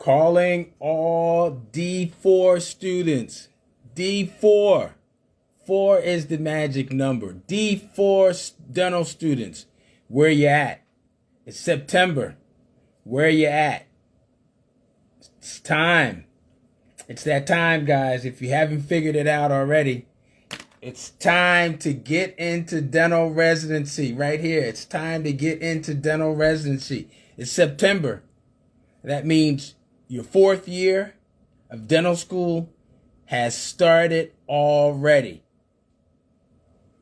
Calling all D4 students. D4. 4 is the magic number. D4 dental students. Where you at? It's September. Where you at? It's time. It's that time, guys. If you haven't figured it out already, it's time to get into dental residency right here. It's time to get into dental residency. It's September. That means your 4th year of dental school has started already.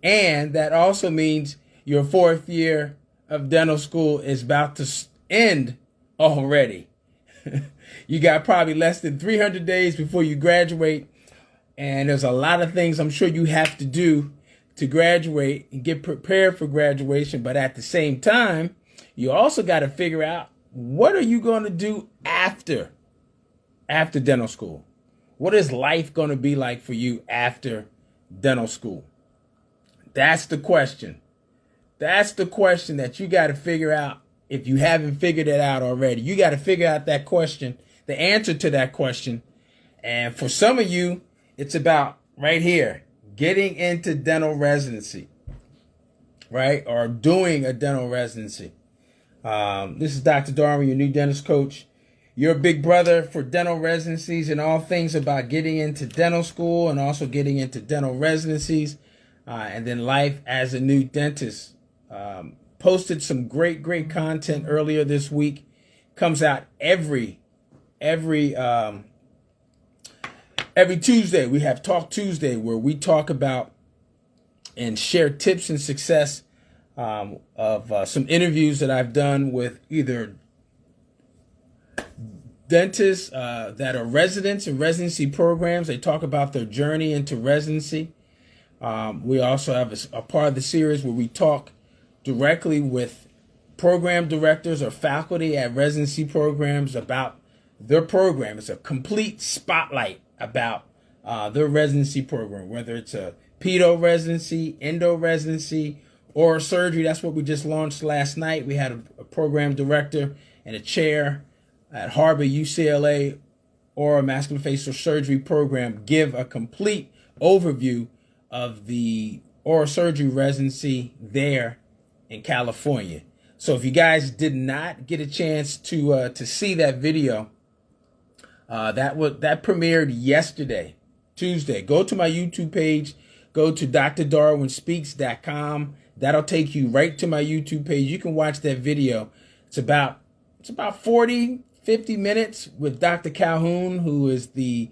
And that also means your 4th year of dental school is about to end already. You got probably less than 300 days before you graduate. And there's a lot of things I'm sure you have to do to graduate and get prepared for graduation. But at the same time, you also got to figure out, what are you going to do after dental school? What is life going to be like for you after dental school? That's the question. That's the question that you got to figure out. If you haven't figured it out already, you got to figure out that question, the answer to that question. And for some of you, it's about right here, getting into dental residency, right? Or doing a dental residency. This is Dr. Darwin, your new dentist coach, your big brother for dental residencies and all things about getting into dental school and also getting into dental residencies, and then life as a new dentist. Posted some great content earlier this week. Comes out every Tuesday. We have Talk Tuesday, where we talk about and share tips and success of some interviews that I've done with either dentists that are residents in residency programs. They talk about their journey into residency. We also have a part of the series where we talk directly with program directors or faculty at residency programs about their program. It's a complete spotlight about their residency program, whether it's a pedo residency, endo residency, or surgery. That's what we just launched last night. We had a program director and a chair at Harbor UCLA oral maxillofacial surgery program give a complete overview of the oral surgery residency there in California. So if you guys did not get a chance to see that video, that premiered yesterday, Tuesday. Go to my YouTube page. Go to DrDarwinSpeaks.com. That'll take you right to my YouTube page. You can watch that video. It's about 40, 50 minutes with Dr. Calhoun, who is the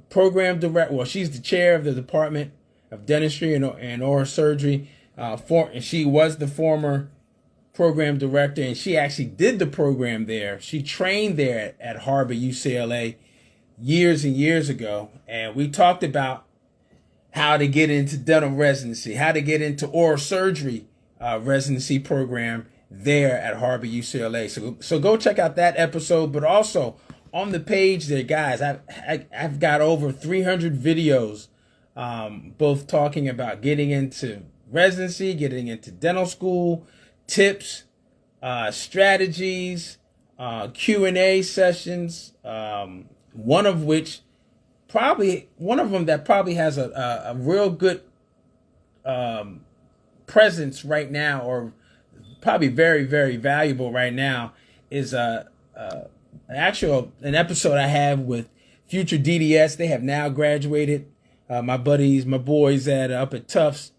program director. Well, she's the chair of the Department of Dentistry and Oral Surgery. And she was the former program director, and she actually did the program there. She trained there at Harbor UCLA years and years ago. And we talked about how to get into dental residency, how to get into oral surgery residency program there at Harbor UCLA. So go check out that episode. But also on the page there, guys, I've got over 300 videos, both talking about getting into residency, getting into dental school, tips, strategies, Q&A sessions, one of them that probably has a real good presence right now, or probably very, very valuable right now, is an episode I have with future DDS. They have now graduated. My boys up at Tufts,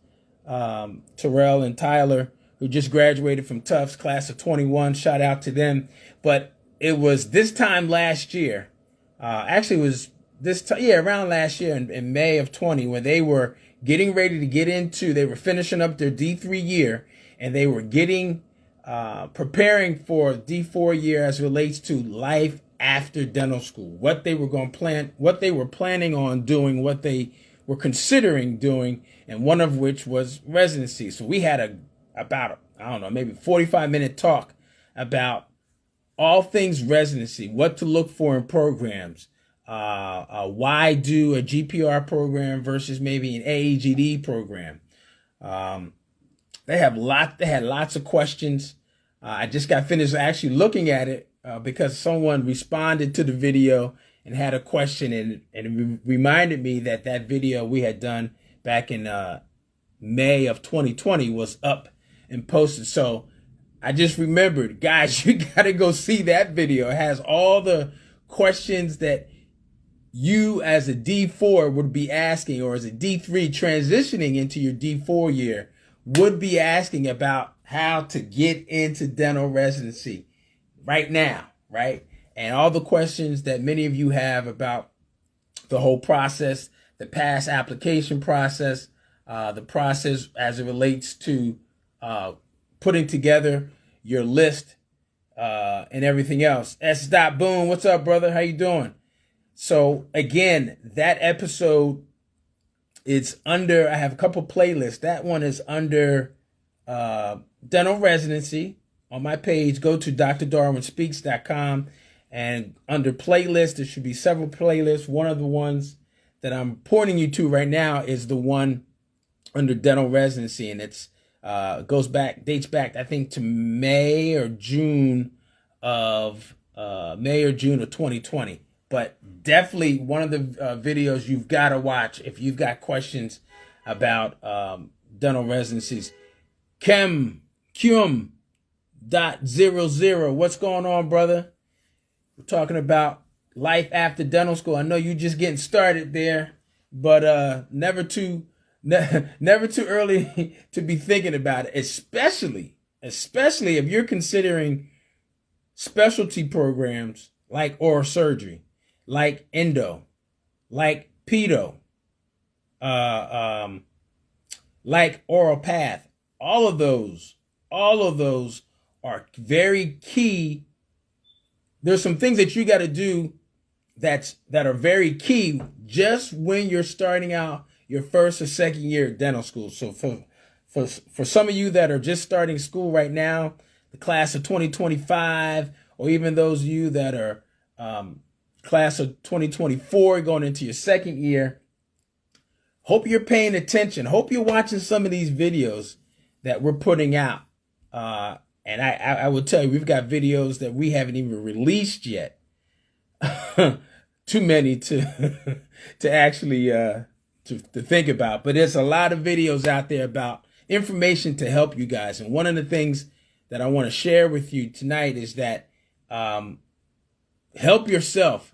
Terrell and Tyler, who just graduated from Tufts, class of 21. Shout out to them. But it was this time last year. Actually, it was around last year in May of 20, when they were getting ready to they were finishing up their D3 year, and they were preparing for D4 year as it relates to life after dental school, what they were planning on doing, what they were considering doing, and one of which was residency. So we had about maybe 45-minute talk about all things residency, what to look for in programs, why do a GPR program versus maybe an AEGD program. They had lots of questions. I just got finished actually looking at it because someone responded to the video and had a question, and it reminded me that that video we had done back in May of 2020 was up and posted. So I just remembered, guys, you got to go see that video. It has all the questions that you as a D4 would be asking, or as a D3 transitioning into your D4 year would be asking about how to get into dental residency right now, right? And all the questions that many of you have about the whole process, the past application process, the process as it relates to putting together your list and everything else. S. Boone, what's up, brother? How you doing? So again, that episode, it's under, I have a couple playlists. That one is under dental residency on my page. Go to DrDarwinSpeaks.com, and under playlist, there should be several playlists. One of the ones that I'm pointing you to right now is the one under dental residency, and it's dates back, I think, to May or June of 2020. But definitely one of the videos you've got to watch if you've got questions about dental residencies. Cum.00, what's going on, brother? We're talking about life after dental school. I know you're just getting started there, but never too early to be thinking about it, especially if you're considering specialty programs like oral surgery, like endo, like pedo, like oral path. All of those are very key. There's some things that you got to do that are very key just when you're starting out your first or second year of dental school. So for some of you that are just starting school right now, the class of 2025, or even those of you that are class of 2024 going into your second year, hope you're paying attention. Hope you're watching some of these videos that we're putting out. And I will tell you, we've got videos that we haven't even released yet. Too many to actually to think about. But there's a lot of videos out there about information to help you guys. And one of the things that I want to share with you tonight is that help yourself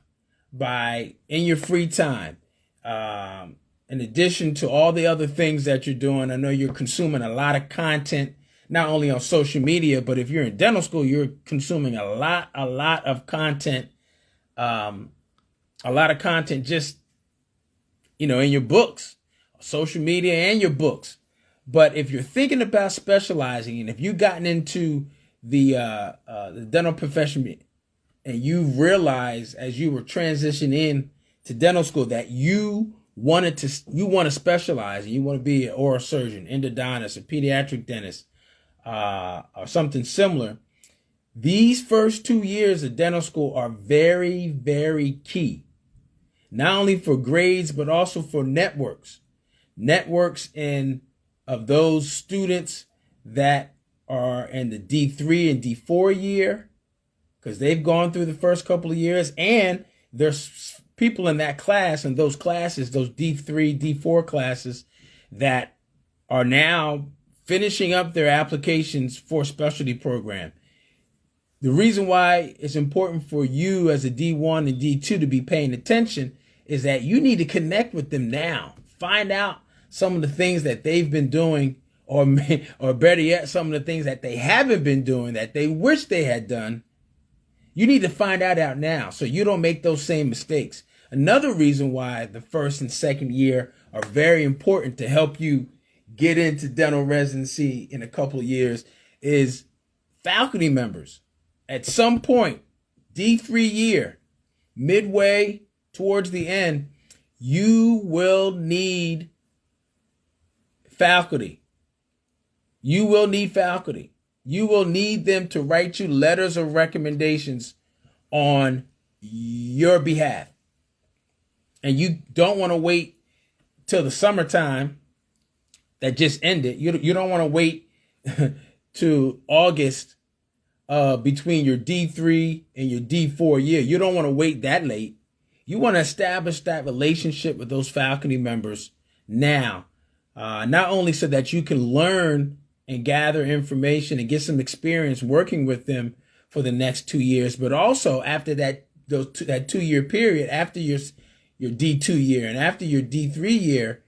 by, in your free time, in addition to all the other things that you're doing. I know you're consuming a lot of content, not only on social media, but if you're in dental school, you're consuming a lot of content, just, in your books, social media and your books. But if you're thinking about specializing, and if you've gotten into the dental profession and you realize as you were transitioning in to dental school that you want to specialize, and you want to be an oral surgeon, endodontist, a pediatric dentist, or something similar, these first 2 years of dental school are very, very key. Not only for grades, but also for networks of those students that are in the D3 and D4 year, because they've gone through the first couple of years, and there's people in that class and those classes, those D3, D4 classes, that are now finishing up their applications for specialty program. The reason why it's important for you as a D1 and D2 to be paying attention is that you need to connect with them now. Find out some of the things that they've been doing, or better yet, some of the things that they haven't been doing that they wish they had done. You need to find out now so you don't make those same mistakes. Another reason why the first and second year are very important to help you get into dental residency in a couple of years is faculty members. At some point, D3 year, midway towards the end, you will need faculty. You will need faculty. You will need them to write you letters of recommendations on your behalf. And you don't want to wait till the summertime that just ended. You don't want to wait to August between your D3 and your D4 year. You don't want to wait that late. You want to establish that relationship with those faculty members now, not only so that you can learn and gather information and get some experience working with them for the next 2 years, but also after that 2-year period, after your D2 year and after your D3 year,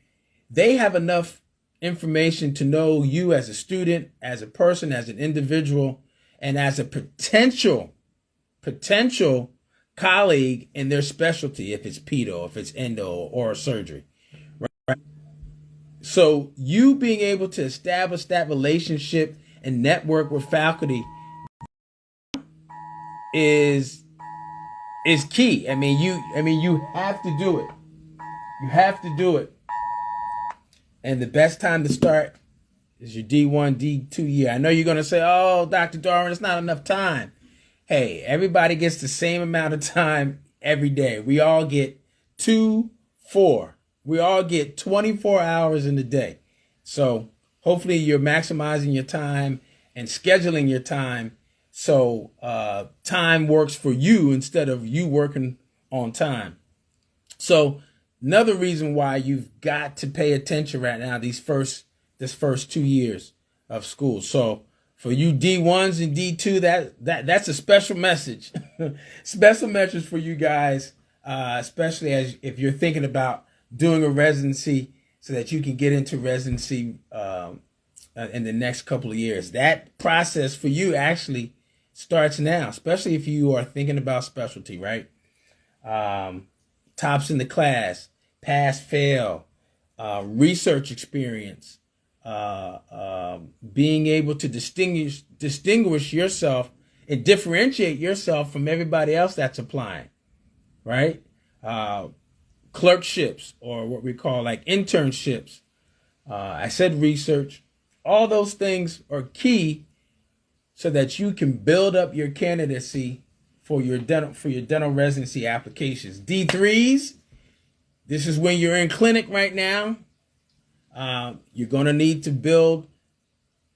they have enough information to know you as a student, as a person, as an individual, and as a potential colleague in their specialty, if it's pedo, if it's endo or surgery. Right? So you being able to establish that relationship and network with faculty is key. I mean, you have to do it. You have to do it. And the best time to start is your D1, D2 year. I know you're going to say, oh, Dr. Darwin, it's not enough time. Hey, everybody gets the same amount of time every day. We all get 2-4. We all get 24 hours in a day. So hopefully you're maximizing your time and scheduling your time so time works for you instead of you working on time. So another reason why you've got to pay attention right now, this first 2 years of school. So for you D1s and D2, that's a special message. Special message for you guys, especially if you're thinking about doing a residency so that you can get into residency in the next couple of years. That process for you actually starts now, especially if you are thinking about specialty, right? Tops in the class, pass, fail, research experience, being able to distinguish yourself and differentiate yourself from everybody else that's applying, right? Clerkships, or what we call like internships. I said research. All those things are key so that you can build up your candidacy for your dental residency applications. D3s, this is when you're in clinic right now. You're going to need to build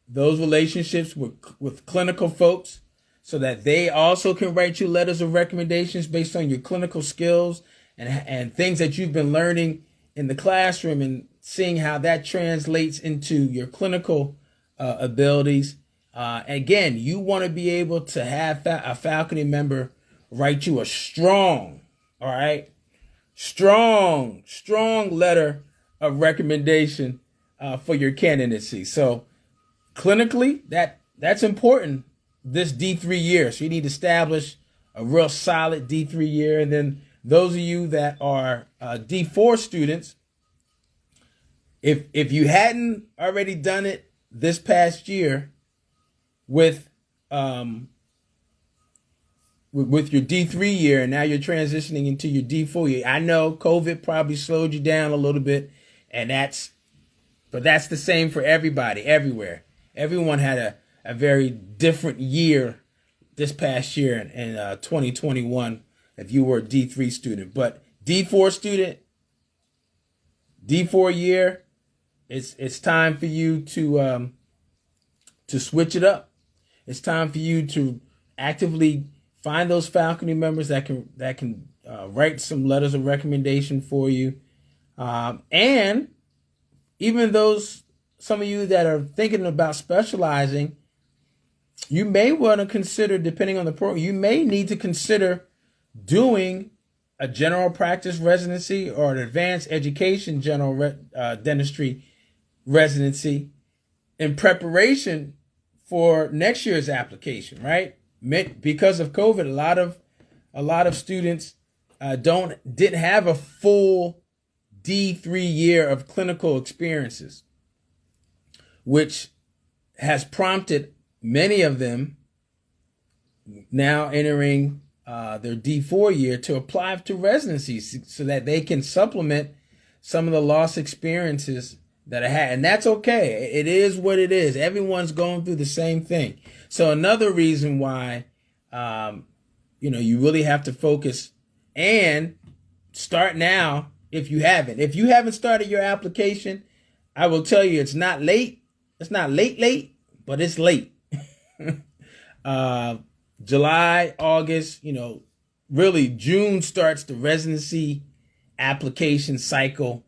those relationships with clinical folks so that they also can write you letters of recommendations based on your clinical skills and things that you've been learning in the classroom, and seeing how that translates into your clinical abilities. Again, you want to be able to have a faculty member write you a strong letter of recommendation for your candidacy. So clinically, that's important this D3 year. So you need to establish a real solid D3 year. And then those of you that are D4 students, if you hadn't already done it this past year with your D3 year, and now you're transitioning into your D4 year, I know COVID probably slowed you down a little bit, but that's the same for everybody, everywhere. Everyone had a very different year this past year in 2021 if you were a D3 student. But D4 student, D4 year, it's time for you to switch it up. It's time for you to actively find those faculty members that can write some letters of recommendation for you. And even some of you that are thinking about specializing, you may want to consider, depending on the program, you may need to consider doing a general practice residency or an advanced education general dentistry residency in preparation for next year's application, right? Because of COVID, a lot of students didn't have a full D3 year of clinical experiences, which has prompted many of them now entering their D4 year to apply to residencies so that they can supplement some of the lost experiences that I had. And that's okay. It is what it is. Everyone's going through the same thing. So another reason why, you really have to focus and start now if you haven't. If you haven't started your application, I will tell you it's not late. It's not late, but it's late. July, August, really June starts the residency application cycle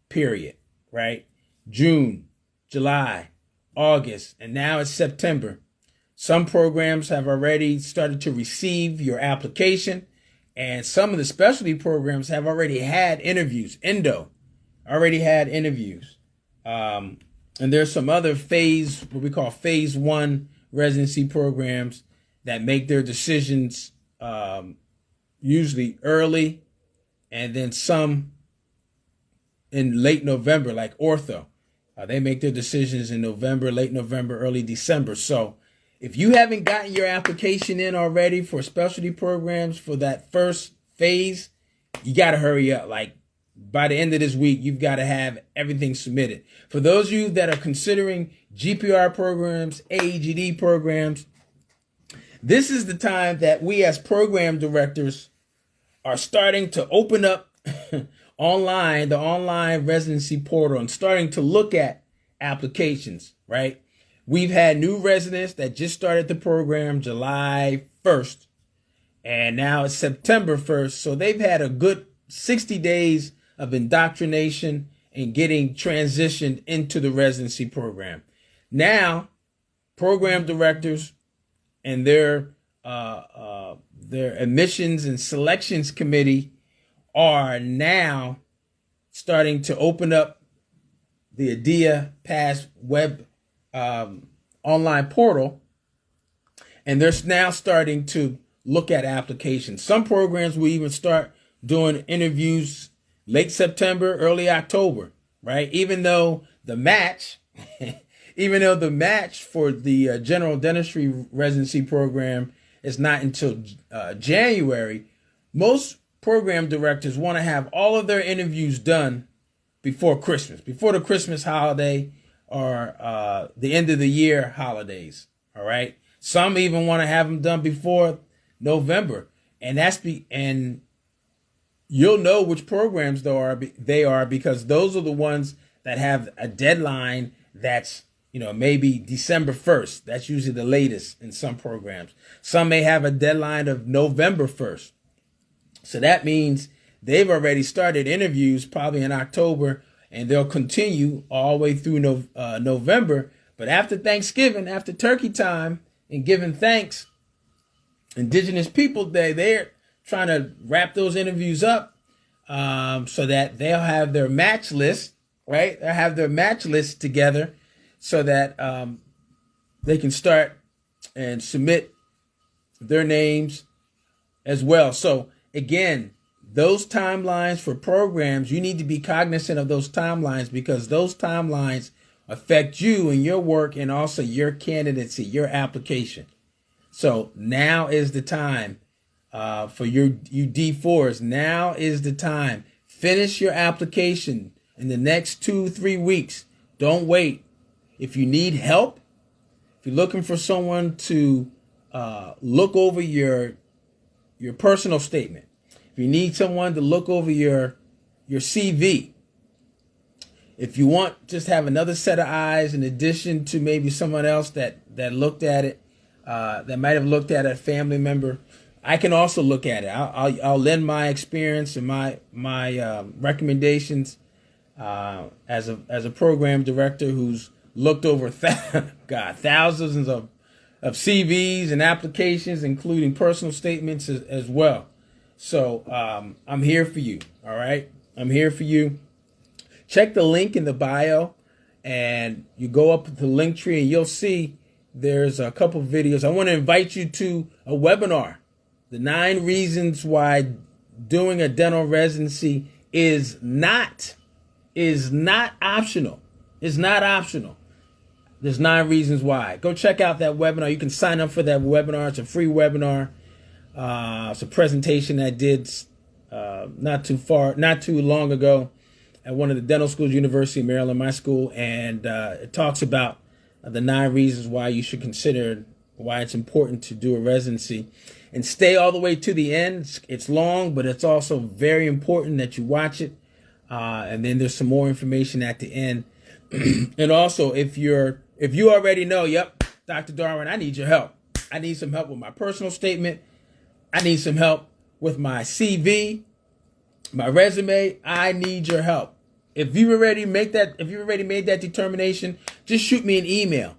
period, right? June, July, August, and now it's September. Some programs have already started to receive your application, and some of the specialty programs have already had interviews. Endo already had interviews. And there's some other what we call phase 1 residency programs that make their decisions usually early, and then some in late November, like ortho. They make their decisions in November, late November, early December. So if you haven't gotten your application in already for specialty programs for that first phase, you got to hurry up. Like by the end of this week, you've got to have everything submitted. For those of you that are considering GPR programs, AEGD programs, this is the time that we as program directors are starting to open up the online residency portal, and starting to look at applications, right? We've had new residents that just started the program July 1st, and now it's September 1st. So they've had a good 60 days of indoctrination and getting transitioned into the residency program. Now, program directors and their admissions and selections committee are now starting to open up the ADIA Pass web online portal, and they're now starting to look at applications. Some programs will even start doing interviews late September, early October, right? Even though the match for the general dentistry residency program is not until January, most program directors want to have all of their interviews done before Christmas, before the Christmas holiday or the end of the year holidays. All right. Some even want to have them done before November, and you'll know which programs they are because those are the ones that have a deadline that's maybe December 1st. That's usually the latest in some programs. Some may have a deadline of November 1st. So that means they've already started interviews probably in October, and they'll continue all the way through November. But after Thanksgiving, after turkey time and giving thanks, Indigenous People Day, they're trying to wrap those interviews up so that they'll have their match list, right? They'll have their match list together so that they can start and submit their names as well. So again, those timelines for programs, you need to be cognizant of those timelines because those timelines affect you and your work and also your candidacy, your application. So now is the time for you D4s. Now is the time. Finish your application in the next 2-3 weeks. Don't wait. If you need help, if you're looking for someone to look over your personal statement, if you need someone to look over your CV, if you want just have another set of eyes in addition to maybe someone else that looked at it, that might have looked at a family member, I can also look at it. I'll lend my experience and my recommendations as a program director who's looked over thousands of CVs and applications, including personal statements as well. So I'm here for you. All right, I'm here for you. Check the link in the bio, and you go up to the link tree, and you'll see there's a couple of videos. I want to invite you to a webinar, the 9 reasons why doing a dental residency is not optional. It's not optional. There's 9 reasons why. Go check out that webinar. You can sign up for that webinar. It's a free webinar. It's a presentation I did not too long ago at one of the dental schools, University of Maryland, my school, and it talks about the 9 reasons why you should consider why it's important to do a residency. And stay all the way to the end. It's long, but it's also very important that you watch it. And then there's some more information at the end. And also, if you already know, yep, Dr. Darwin, I need your help. I need some help with my personal statement. I need some help with my CV, my resume. I need your help. If you've already made that determination, just shoot me an email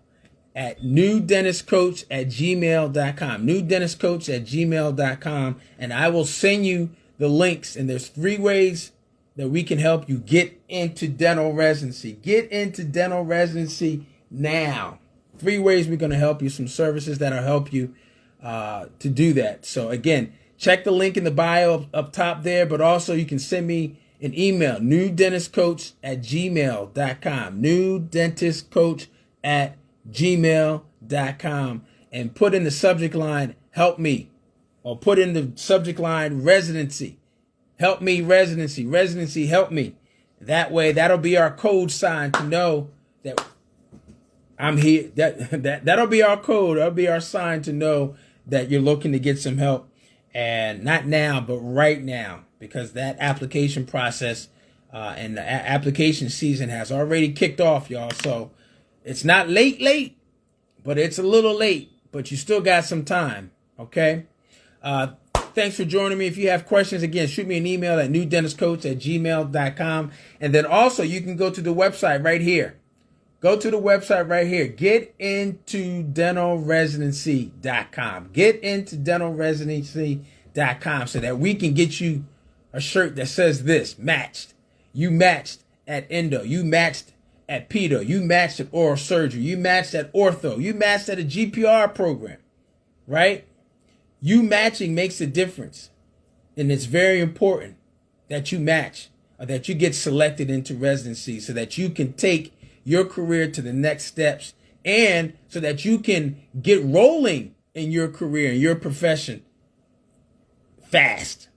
at newdentistcoach@gmail.com. newdentistcoach@gmail.com, and I will send you the links. And there's 3 ways that we can help you get into dental residency. Get into dental residency now. 3 ways we're going to help you. Some services that'll help you to do that. So again, check the link in the bio up top there, but also you can send me an email, newdentistcoach@gmail.com. newdentistcoach@gmail.com, and put in the subject line, help me, or put in the subject line, residency. Help me, residency. Residency, help me. That way, that'll be our code sign to know that I'm here. That'll be our code. That'll be our sign to know that you're looking to get some help. And not now, but right now, because that application process and the application season has already kicked off, y'all. So it's not late, but it's a little late, but you still got some time, okay? Thanks for joining me. If you have questions, again, shoot me an email at newdentistcoach@gmail.com. And then also you can go to the website right here. Go to the website right here. GetIntoDentalResidency.com. GetIntoDentalResidency.com, so that we can get you a shirt that says this, matched. You matched at endo. You matched at pedo. You matched at oral surgery. You matched at ortho. You matched at a GPR program, right? You matching makes a difference. And it's very important that you match, or that you get selected into residency, so that you can take your career to the next steps, and so that you can get rolling in your career, in your profession fast.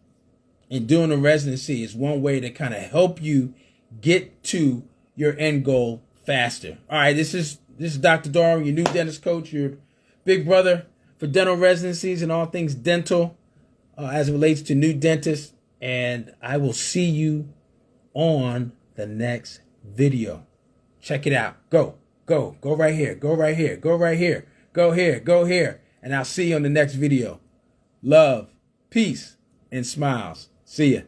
And doing a residency is one way to kind of help you get to your end goal faster. All right, this is Dr. Darwin, your new dentist coach, your big brother for dental residencies and all things dental as it relates to new dentists. And I will see you on the next video. Check it out. Go right here. Go right here. Go right here. Go here. Go here. And I'll see you on the next video. Love, peace, and smiles. See ya.